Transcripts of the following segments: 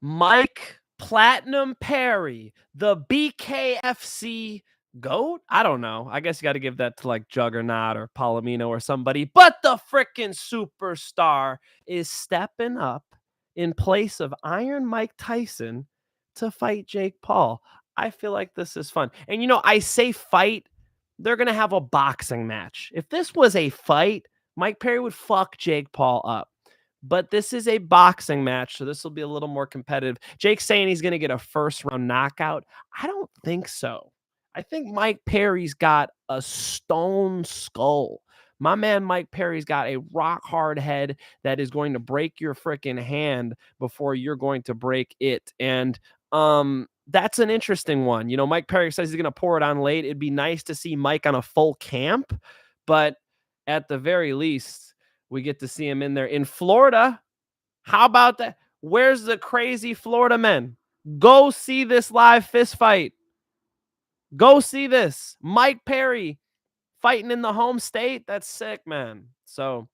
Mike Platinum Perry, the BKFC GOAT? I don't know. I guess you got to give that to like Juggernaut or Palomino or somebody. But the freaking superstar is stepping up in place of Iron Mike Tyson to fight Jake Paul. I feel like this is fun. And I say fight, they're going to have a boxing match. If this was a fight, Mike Perry would fuck Jake Paul up. But this is a boxing match, so this will be a little more competitive. Jake's saying he's going to get a first-round knockout. I don't think so. I think Mike Perry's got a stone skull. My man Mike Perry's got a rock-hard head that is going to break your freaking hand before you're going to break it. And that's an interesting one. Mike Perry says he's going to pour it on late. It'd be nice to see Mike on a full camp, but at the very least, we get to see him in there in Florida. How about that? Where's the crazy Florida men? Go see this live fist fight. Go see this. Mike Perry fighting in the home state. That's sick, man. So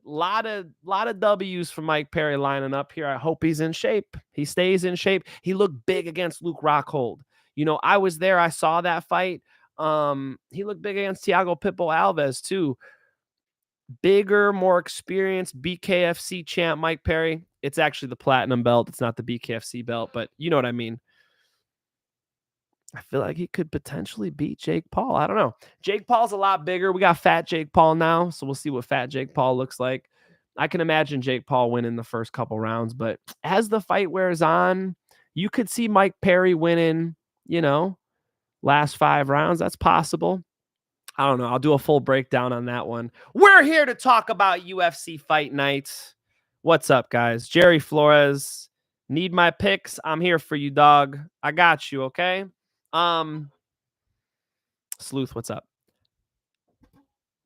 a lot of W's for Mike Perry lining up here. I hope he's in shape. He stays in shape. He looked big against Luke Rockhold. I was there. I saw that fight. He looked big against Thiago Pitbull Alves too. Bigger, more experienced BKFC champ Mike Perry. It's actually the platinum belt. It's not the BKFC belt, but you know what I mean. I feel like he could potentially beat Jake Paul. I don't know. Jake Paul's a lot bigger. We got fat Jake Paul now, so we'll see what fat Jake Paul looks like. I can imagine Jake Paul winning the first couple rounds, but as the fight wears on, you could see Mike Perry winning, last 5 rounds. That's possible. I don't know. I'll do a full breakdown on that one. We're here to talk about UFC Fight Night. What's up, guys? Jerry Flores. Need my picks? I'm here for you, dog. I got you, okay? Sleuth, what's up?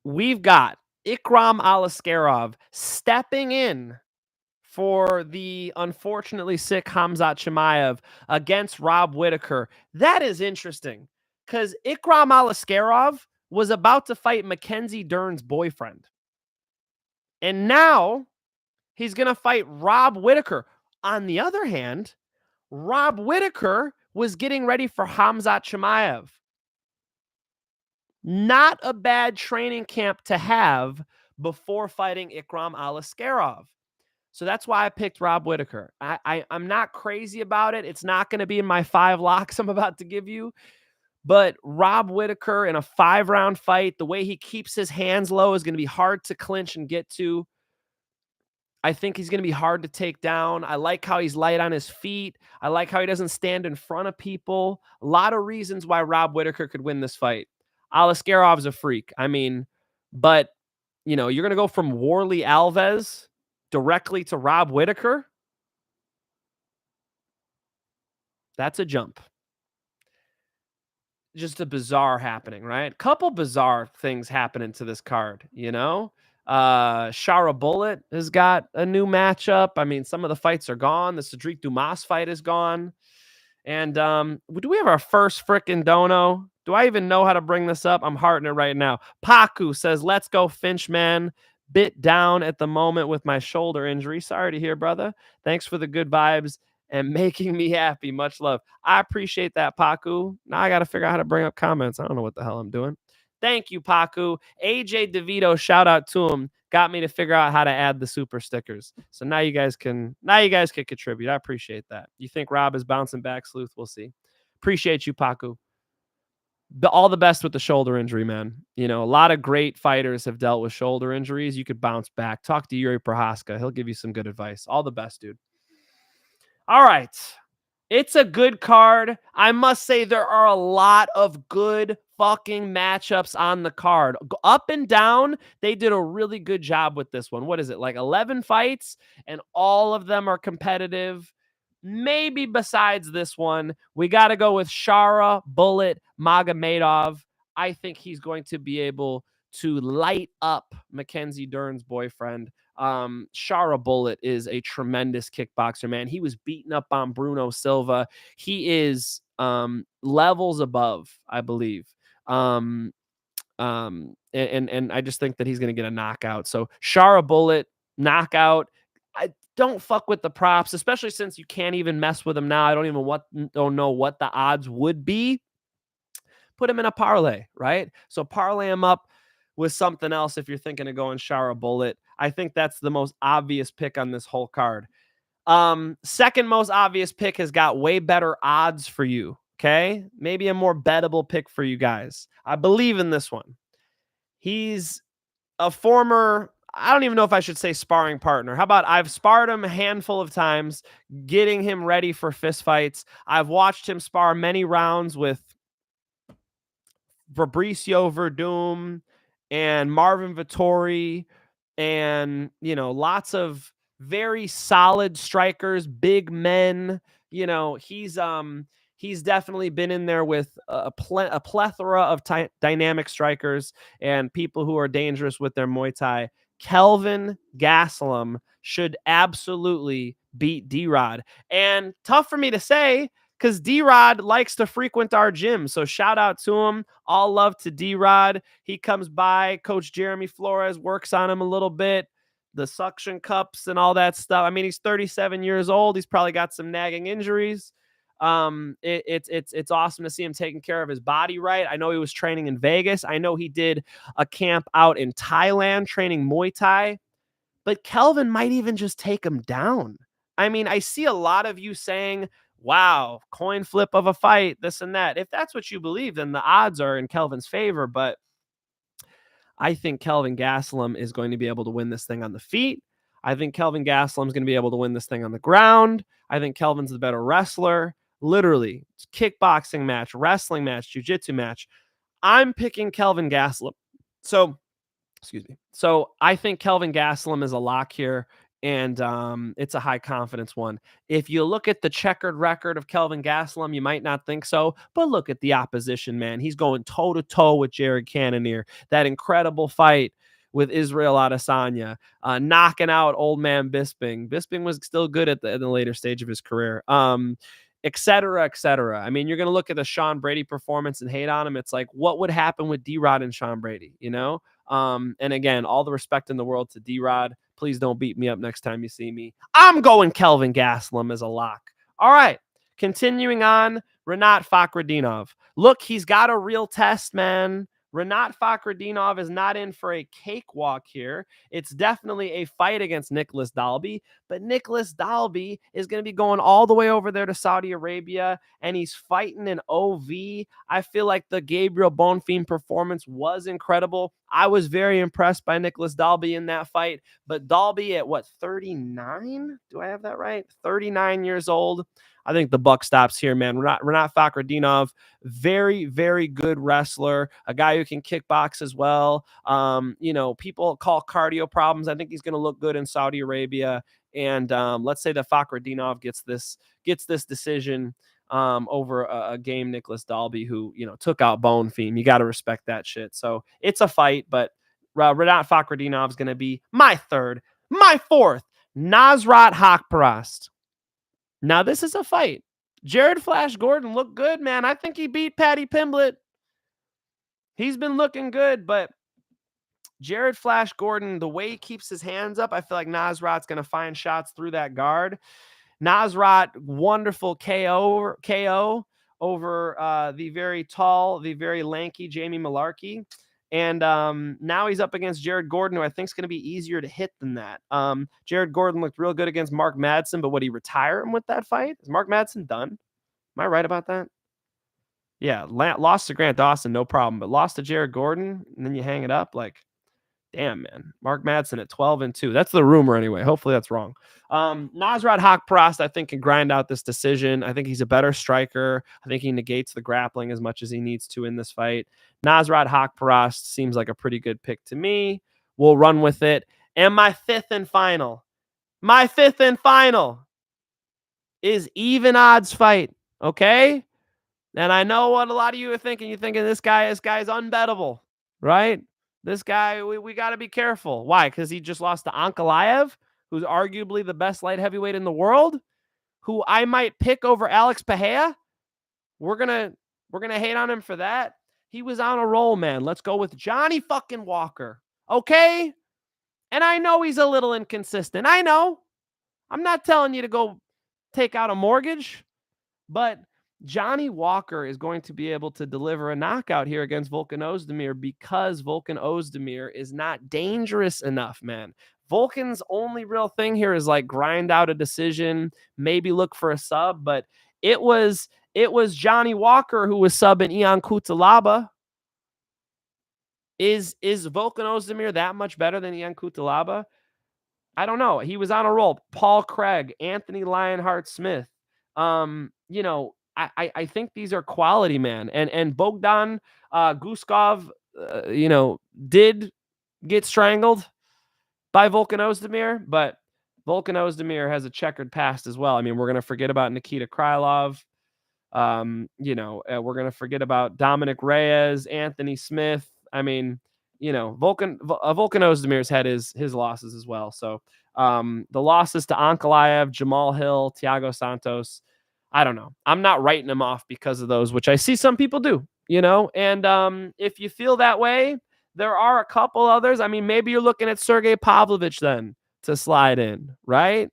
We've got Ikram Aliskerov stepping in for the unfortunately sick Khamzat Chimaev against Rob Whittaker. That is interesting because Ikram Aliskerov was about to fight Mackenzie Dern's boyfriend. And now he's going to fight Rob Whittaker. On the other hand, Rob Whittaker was getting ready for Khamzat Chimaev. Not a bad training camp to have before fighting Ikram Aliskerov. So that's why I picked Rob Whittaker. I'm not crazy about it. It's not going to be in my 5 locks I'm about to give you. But Rob Whittaker in a 5-round fight, the way he keeps his hands low is going to be hard to clinch and get to. I think he's going to be hard to take down. I like how he's light on his feet. I like how he doesn't stand in front of people. A lot of reasons why Rob Whittaker could win this fight. Aliskerov's a freak. But, you're going to go from Warley Alves directly to Rob Whittaker. That's a jump. Just a bizarre happening, right? Couple bizarre things happening to this card, Shara Bullet has got a new matchup. Some of the fights are gone. The Cedric Dumas fight is gone. And do we have our first frickin' dono? Do I even know how to bring this up? I'm hearting it right now. Paku says, let's go, Finch, man. Bit down at the moment with my shoulder injury. Sorry to hear, brother. Thanks for the good vibes and making me happy. Much love. I appreciate that, Paku. Now I got to figure out how to bring up comments. I don't know what the hell I'm doing. Thank you, Paku. AJ DeVito, shout out to him. Got me to figure out how to add the super stickers. So now you guys can contribute. I appreciate that. You think Rob is bouncing back, Sleuth? We'll see. Appreciate you, Paku. All the best with the shoulder injury, man. A lot of great fighters have dealt with shoulder injuries. You could bounce back. Talk to Yuri Prohaska. He'll give you some good advice. All the best, dude. All right. It's a good card. I must say there are a lot of good fucking matchups on the card. Up and down, they did a really good job with this one. What is it? Like 11 fights, and all of them are competitive. Maybe besides this one, we got to go with Shara Bullet Magomedov. I think he's going to be able to light up Mackenzie Dern's boyfriend. Shara Bullet is a tremendous kickboxer, man. He was beating up on Bruno Silva. He is levels above, I believe. And I just think that he's going to get a knockout. So Shara Bullet knockout. don't fuck with the props, especially since you can't even mess with them now. I don't know what the odds would be. Put him in a parlay, right? So parlay him up with something else if you're thinking of going Shara Bullet. I think that's the most obvious pick on this whole card. Second most obvious pick has got way better odds for you. Okay. Maybe a more bettable pick for you guys. I believe in this one. He's a former, I don't even know if I should say sparring partner. How about I've sparred him a handful of times, getting him ready for fistfights. I've watched him spar many rounds with Fabricio Verdum and Marvin Vittori and, lots of very solid strikers, big men. He's definitely been in there with a plethora of dynamic strikers and people who are dangerous with their Muay Thai. Kelvin Gastelum should absolutely beat D-Rod. And tough for me to say, because D-Rod likes to frequent our gym. So shout out to him. All love to D-Rod. He comes by. Coach Jeremy Flores works on him a little bit. The suction cups and all that stuff. I mean, he's 37 years old. He's probably got some nagging injuries. It's awesome to see him taking care of his body right. I know he was training in Vegas. I know he did a camp out in Thailand training Muay Thai. But Kelvin might even just take him down. I mean, I see a lot of you saying, wow, coin flip of a fight, this and that. If that's what you believe, then the odds are in Kelvin's favor. But I think Kelvin Gastelum is going to be able to win this thing on the feet. I think Kelvin Gastelum is going to be able to win this thing on the ground. I think Kelvin's the better wrestler. Literally, it's kickboxing match, wrestling match, jiu-jitsu match. I'm picking Kelvin Gastelum. Excuse me. So I think Kelvin Gastelum is a lock here, and it's a high confidence one. If you look at the checkered record of Kelvin Gastelum, you might not think so, but look at the opposition, man. He's going toe-to-toe with Jared Cannonier. That incredible fight with Israel Adesanya, knocking out old man Bisping. Bisping was still good at the later stage of his career. Et cetera, et cetera. I mean, you're going to look at the Sean Brady performance and hate on him. It's like, what would happen with D-Rod and Sean Brady, And again, all the respect in the world to D-Rod. Please don't beat me up next time you see me. I'm going Kelvin Gastelum as a lock. All right. Continuing on, Rinat Fakhretdinov. Look, he's got a real test, man. Rinat Fakhretdinov is not in for a cakewalk here. It's definitely a fight against Nicolas Dalby, but Nicolas Dalby is going to be going all the way over there to Saudi Arabia, and he's fighting in OV. I feel like the Gabriel Bonfim performance was incredible. I was very impressed by Nicolas Dalby in that fight, but Dalby at 39? Do I have that right? 39 years old. I think the buck stops here, man. Rinat Fakhretdinov, very, very good wrestler, a guy who can kickbox as well. People call cardio problems. I think he's going to look good in Saudi Arabia. And let's say that Fakhretdinov gets this decision over a game Nicolas Dalby, who took out Bonfim. You got to respect that shit. So it's a fight, but Rinat Fakhretdinov is going to be my third, my fourth. Nasrat Haqparast. Now, this is a fight. Jared Flash Gordon looked good, man. I think he beat Paddy Pimblett. He's been looking good, but Jared Flash Gordon, the way he keeps his hands up, I feel like Nasrat's going to find shots through that guard. Nasrat, wonderful KO over the very tall, the very lanky Jamie Malarkey. And now he's up against Jared Gordon, who I think is going to be easier to hit than that. Jared Gordon looked real good against Mark Madsen, but would he retire him with that fight? Is Mark Madsen done? Am I right about that? Yeah, lost to Grant Dawson, no problem, but lost to Jared Gordon, and then you hang it up? Like, damn, man. Mark Madsen at 12-2. That's the rumor anyway. Hopefully that's wrong. Nasrat Haqparast, I think, can grind out this decision. I think he's a better striker. I think he negates the grappling as much as he needs to in this fight. Nasrat Haqparast seems like a pretty good pick to me. We'll run with it. And my fifth and final is even odds fight. Okay? And I know what a lot of you are thinking. You're thinking this guy's unbettable, right? This guy, we got to be careful. Why? Because he just lost to Ankalaev, who's arguably the best light heavyweight in the world, who I might pick over Alex Pereira. We're gonna hate on him for that. He was on a roll, man. Let's go with Johnny fucking Walker. Okay? And I know he's a little inconsistent. I know. I'm not telling you to go take out a mortgage, but Johnny Walker is going to be able to deliver a knockout here against Volkan Oezdemir because Volkan Oezdemir is not dangerous enough, man. Volkan's only real thing here is like grind out a decision, maybe look for a sub, but it was Johnny Walker who was subbing Ion Cutelaba. Is Volkan Oezdemir that much better than Ion Cutelaba? I don't know. He was on a roll. Paul Craig, Anthony Lionheart Smith. I think these are quality, man. And Bogdan Guskov, did get strangled by Volkan Oezdemir, but Volkan Oezdemir has a checkered past as well. I mean, we're going to forget about Nikita Krylov. We're going to forget about Dominic Reyes, Anthony Smith. I mean, Volkan Ozdemir's had his losses as well. So the losses to Ankalaev, Jamal Hill, Thiago Santos, I don't know. I'm not writing them off because of those, which I see some people do, and if you feel that way, there are a couple others. I mean, maybe you're looking at Sergei Pavlovich then to slide in, right?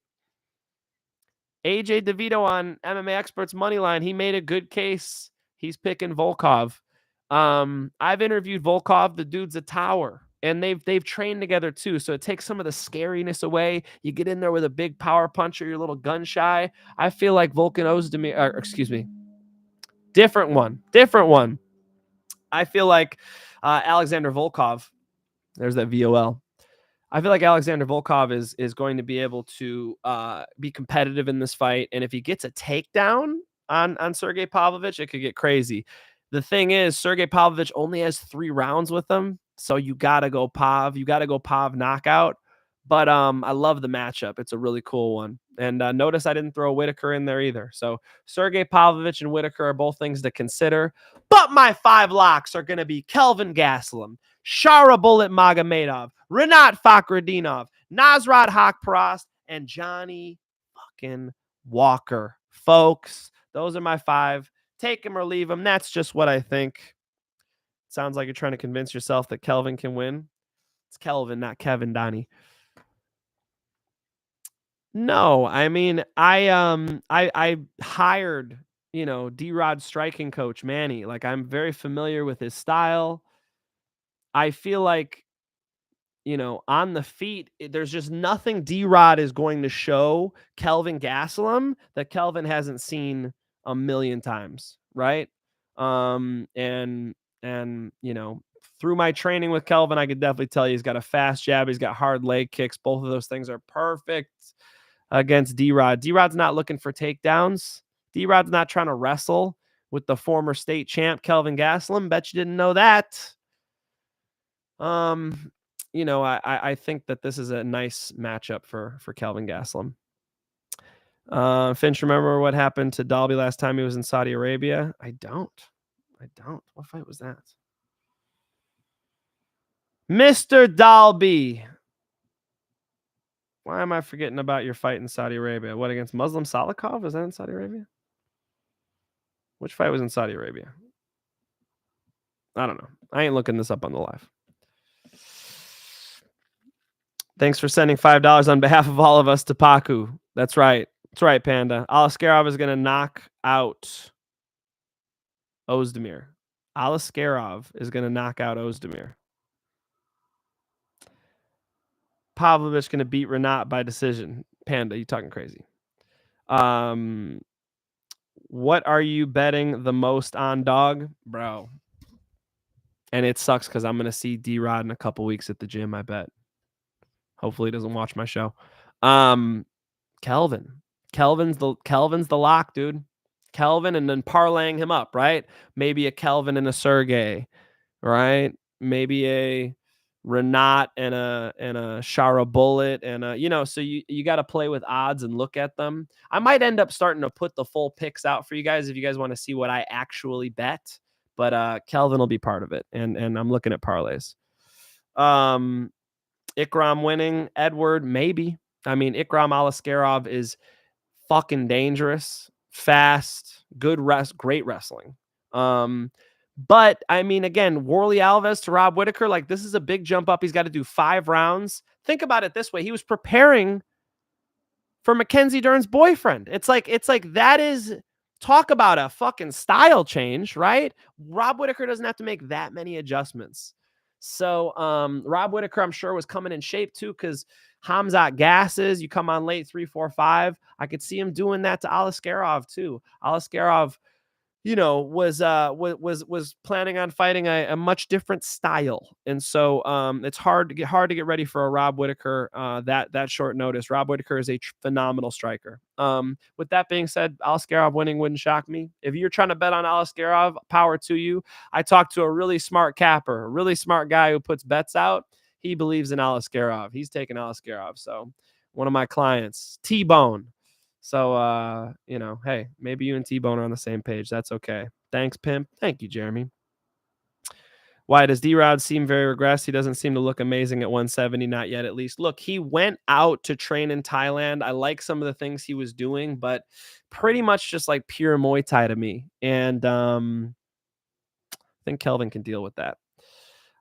AJ DeVito on MMA Experts Moneyline, he made a good case. He's picking Volkov. I've interviewed Volkov. The dude's a tower, and they've trained together too. So it takes some of the scariness away. You get in there with a big power puncher, you're a little gun shy. I feel like Volkan Oezdemir, different one. I feel like Alexander Volkov. There's that VOL. I feel like Alexander Volkov is going to be able to be competitive in this fight. And if he gets a takedown on Sergei Pavlovich, it could get crazy. The thing is, Sergei Pavlovich only has 3 rounds with him. So you got to go Pav. You got to go Pav knockout. But I love the matchup. It's a really cool one. And notice I didn't throw Whittaker in there either. So Sergei Pavlovich and Whittaker are both things to consider. But my 5 locks are going to be Kelvin Gastelum, Shara Bullet Magomedov, Rinat Fakhretdinov, Nasrat Haqparast, and Johnny fucking Walker. Folks, those are my 5. Take them or leave them. That's just what I think. Sounds like you're trying to convince yourself that Kelvin can win. It's Kelvin, not Kevin, Donnie. No, I mean, I hired, D-Rod striking coach Manny. Like, I'm very familiar with his style. I feel like, on the feet, there's just nothing D-Rod is going to show Kelvin Gastelum that Kelvin hasn't seen a million times, right? And through my training with Kelvin, I could definitely tell you he's got a fast jab, he's got hard leg kicks. Both of those things are perfect against D-Rod. D-Rod's not looking for takedowns. D-Rod's not trying to wrestle with the former state champ Kelvin Gastelum. Bet you didn't know that. I think that this is a nice matchup for Kelvin Gastelum. Finch, remember what happened to Dalby last time he was in Saudi Arabia? I don't. What fight was that? Mr. Dalby. Why am I forgetting about your fight in Saudi Arabia? What, against Muslim Salikov? Was that in Saudi Arabia? Which fight was in Saudi Arabia? I don't know. I ain't looking this up on the live. Thanks for sending $5 on behalf of all of us to Paku. That's right. That's right, Panda. Aliskerov is going to knock out Oezdemir. Aliskerov is going to knock out Oezdemir. Pavlovich going to beat Rinat by decision. Panda, you talking crazy. What are you betting the most on, dog? Bro. And it sucks because I'm going to see D-Rod in a couple weeks at the gym, I bet. Hopefully he doesn't watch my show. Kelvin. Kelvin's the lock, dude. Kelvin, and then parlaying him up, right? Maybe a Kelvin and a Sergei, right? Maybe a Rinat and a Shara Bullet, and so you got to play with odds and look at them. I might end up starting to put the full picks out for you guys if you guys want to see what I actually bet. But Kelvin will be part of it, and I'm looking at parlays. Ikram winning, Edward maybe. I mean, Ikram Aliskerov is fucking dangerous, fast, great wrestling. But I mean, again, Warley Alves to Rob Whittaker, like, this is a big jump up. He's got to do 5 rounds. Think about it this way: he was preparing for Mackenzie Dern's boyfriend. It's like that is, talk about a fucking style change, right? Rob Whittaker doesn't have to make that many adjustments. So Rob Whittaker, I'm sure, was coming in shape too, because Hamzat gasses. You come on late 3, 4, 5. I could see him doing that to Aliskerov too. Aliskerov, was planning on fighting a much different style, and so it's hard to get ready for a Rob Whittaker that short notice. Rob Whittaker is a phenomenal striker. With that being said, Aliskerov winning wouldn't shock me. If you're trying to bet on Aliskerov, power to you. I talked to a really smart capper, a really smart guy who puts bets out. He believes in Aliskerov. He's taking Aliskerov. So one of my clients, T-Bone. So, hey, maybe you and T-Bone are on the same page. That's okay. Thanks, pimp. Thank you, Jeremy. Why does D-Rod seem very regressed? He doesn't seem to look amazing at 170, not yet at least. Look, he went out to train in Thailand. I like some of the things he was doing, but pretty much just like pure Muay Thai to me. And I think Kelvin can deal with that.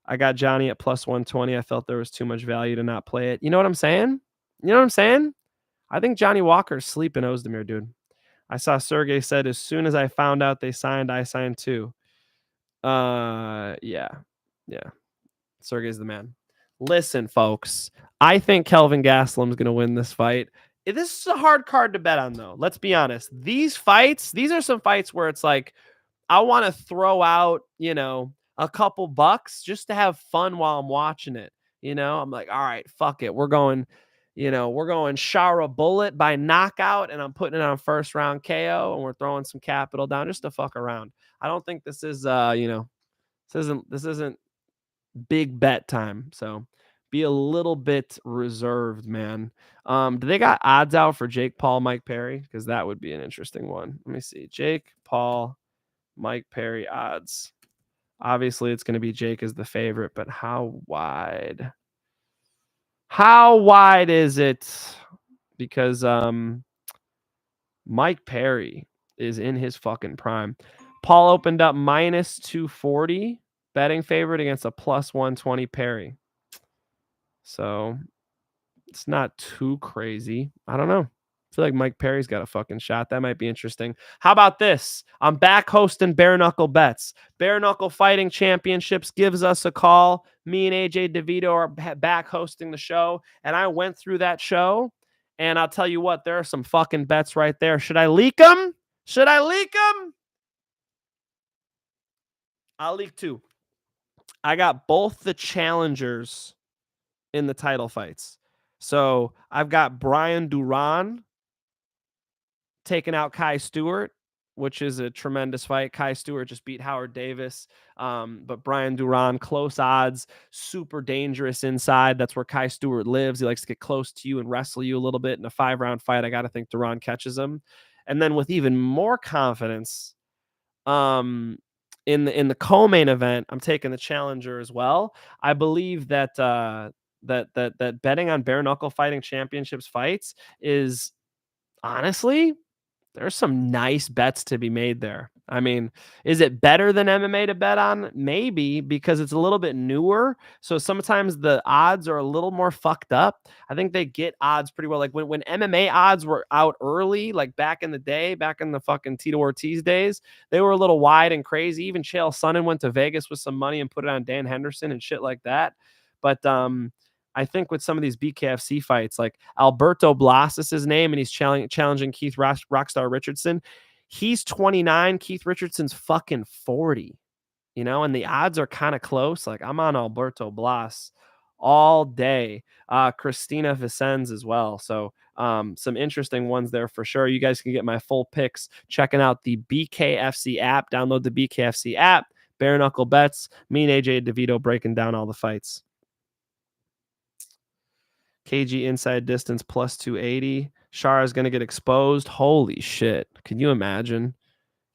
I got Johnny at plus 120. I felt there was too much value to not play it. You know what I'm saying? I think Johnny Walker's sleeping Oezdemir, dude. I saw Sergei said, as soon as I found out they signed, I signed too. Yeah. Sergei's the man. Listen, folks, I think Kelvin Gastelum's going to win this fight. This is a hard card to bet on, though. Let's be honest. These are some fights where it's like, I want to throw out, a couple bucks just to have fun while I'm watching it. I'm like, all right, fuck it. We're going Shara bullet by knockout, and I'm putting it on first round KO, and we're throwing some capital down just to fuck around. I don't think this is, this isn't big bet time. So be a little bit reserved, man. Do they got odds out for Jake Paul, Mike Perry? Because that would be an interesting one. Let me see. Jake Paul, Mike Perry odds. Obviously, it's going to be Jake as the favorite, but how wide? How wide is it? Because Mike Perry is in his fucking prime. Paul opened up minus 240 betting favorite against a plus 120 Perry. So it's not too crazy. I don't know. I feel like Mike Perry's got a fucking shot. That might be interesting. How about this? I'm back hosting Bare Knuckle Bets. Bare Knuckle Fighting Championships gives us a call. Me and AJ DeVito are back hosting the show. And I went through that show. And I'll tell you what, there are some fucking bets right there. Should I leak them? I'll leak two. I got both the challengers in the title fights. So I've got Brian Duran taking out Kai Stewart, which is a tremendous fight. Kai Stewart just beat Howard Davis. But Brian Duran, close odds, super dangerous inside. That's where Kai Stewart lives. He likes to get close to you and wrestle you a little bit in a 5-round fight. I got to think Duran catches him. And then with even more confidence, in the co-main event, I'm taking the challenger as well. I believe that that betting on Bare Knuckle Fighting Championships fights is, honestly, there's some nice bets to be made there. I mean, is it better than MMA to bet on? Maybe, because it's a little bit newer. So sometimes the odds are a little more fucked up. I think they get odds pretty well. Like when MMA odds were out early, like back in the day, back in the fucking Tito Ortiz days, they were a little wide and crazy. Even Chael Sonnen went to Vegas with some money and put it on Dan Henderson and shit like that. But I think with some of these BKFC fights, like Alberto Blas is his name, and he's challenging Keith Rockstar Richardson. He's 29. Keith Richardson's fucking 40, and the odds are kind of close. Like, I'm on Alberto Blas all day. Christina Vicens as well. So some interesting ones there for sure. You guys can get my full picks checking out the BKFC app. Download the BKFC app. Bare Knuckle Bets. Me and AJ DeVito breaking down all the fights. KG inside distance plus 280. Shara is going to get exposed. Holy shit. Can you imagine? Can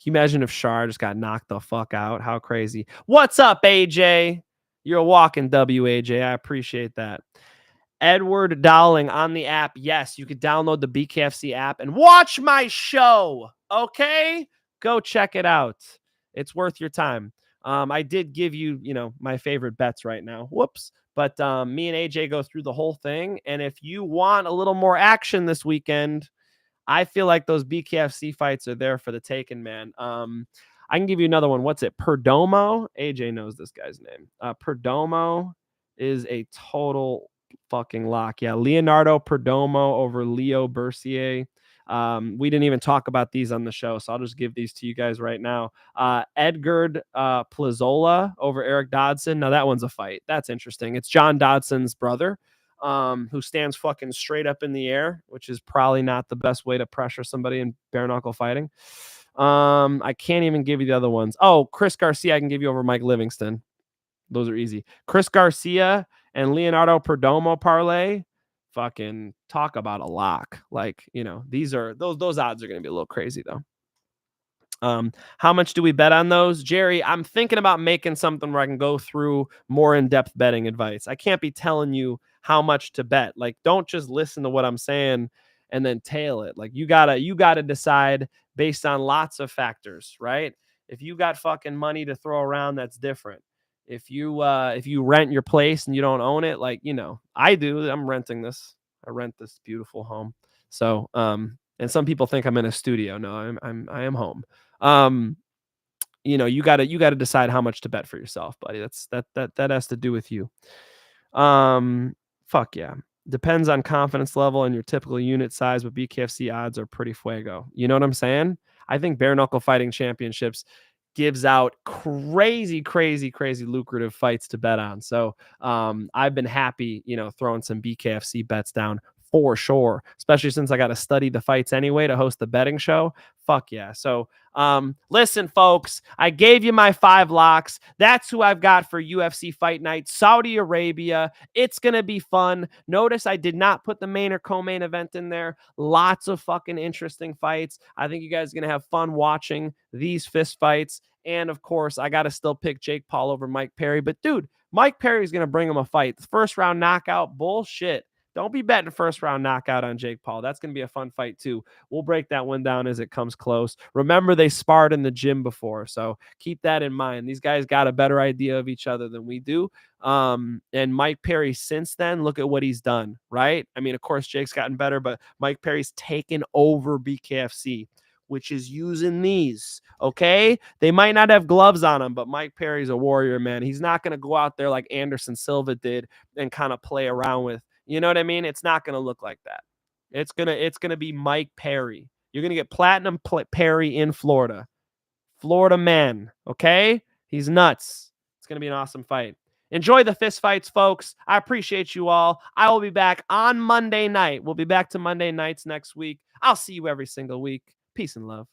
you imagine if Shara just got knocked the fuck out? How crazy. What's up, AJ? You're a walking W, AJ. I appreciate that. Edward Dowling on the app. Yes, you could download the BKFC app and watch my show. Okay? Go check it out. It's worth your time. I did give you, my favorite bets right now. Whoops. But me and AJ go through the whole thing. And if you want a little more action this weekend, I feel like those BKFC fights are there for the taking, man. I can give you another one. What's it? Perdomo. AJ knows this guy's name. Perdomo is a total fucking lock. Yeah, Leonardo Perdomo over Leo Bercier. We didn't even talk about these on the show, so I'll just give these to you guys right now. Edgard Plazola over Eric Dodson. Now that one's a fight. That's interesting. It's John Dodson's brother, who stands fucking straight up in the air, which is probably not the best way to pressure somebody in bare knuckle fighting. I can't even give you the other ones. Oh, Chris Garcia, I can give you over Mike Livingston. Those are easy. Chris Garcia and Leonardo Perdomo parlay. Fucking talk about a lock. Like, you know, those odds are going to be a little crazy though. How much do we bet on those? Jerry, I'm thinking about making something where I can go through more in-depth betting advice. I can't be telling you how much to bet. Like, don't just listen to what I'm saying and then tail it. Like, you gotta decide based on lots of factors, right? If you got fucking money to throw around, that's different. If you rent your place and you don't own it, like, you know, I do. I'm renting this. I rent this beautiful home. So, and some people think I'm in a studio. No, I am home. You know, you gotta decide how much to bet for yourself, buddy. That has to do with you. Fuck yeah. Depends on confidence level and your typical unit size, but BKFC odds are pretty fuego. You know what I'm saying? I think bare knuckle fighting championships gives out crazy lucrative fights to bet on. So I've been happy, you know, throwing some BKFC bets down for sure, especially since I got to study the fights anyway to host the betting show. Fuck yeah. So listen, folks, I gave you my 5 locks. That's who I've got for UFC Fight Night, Saudi Arabia. It's going to be fun. Notice I did not put the main or co-main event in there. Lots of fucking interesting fights. I think you guys are going to have fun watching these fist fights. And of course, I got to still pick Jake Paul over Mike Perry. But dude, Mike Perry is going to bring him a fight. First round knockout, bullshit. Don't be betting first round knockout on Jake Paul. That's going to be a fun fight too. We'll break that one down as it comes close. Remember, they sparred in the gym before, so keep that in mind. These guys got a better idea of each other than we do. And Mike Perry, since then, look at what he's done, right? I mean, of course, Jake's gotten better, but Mike Perry's taken over BKFC, which is using these, okay? They might not have gloves on him, but Mike Perry's a warrior, man. He's not going to go out there like Anderson Silva did and kind of play around with. You know what I mean? It's not going to look like that. It's gonna be Mike Perry. You're going to get Platinum Perry in Florida. Florida man, okay? He's nuts. It's going to be an awesome fight. Enjoy the fist fights, folks. I appreciate you all. I will be back on Monday night. We'll be back to Monday nights next week. I'll see you every single week. Peace and love.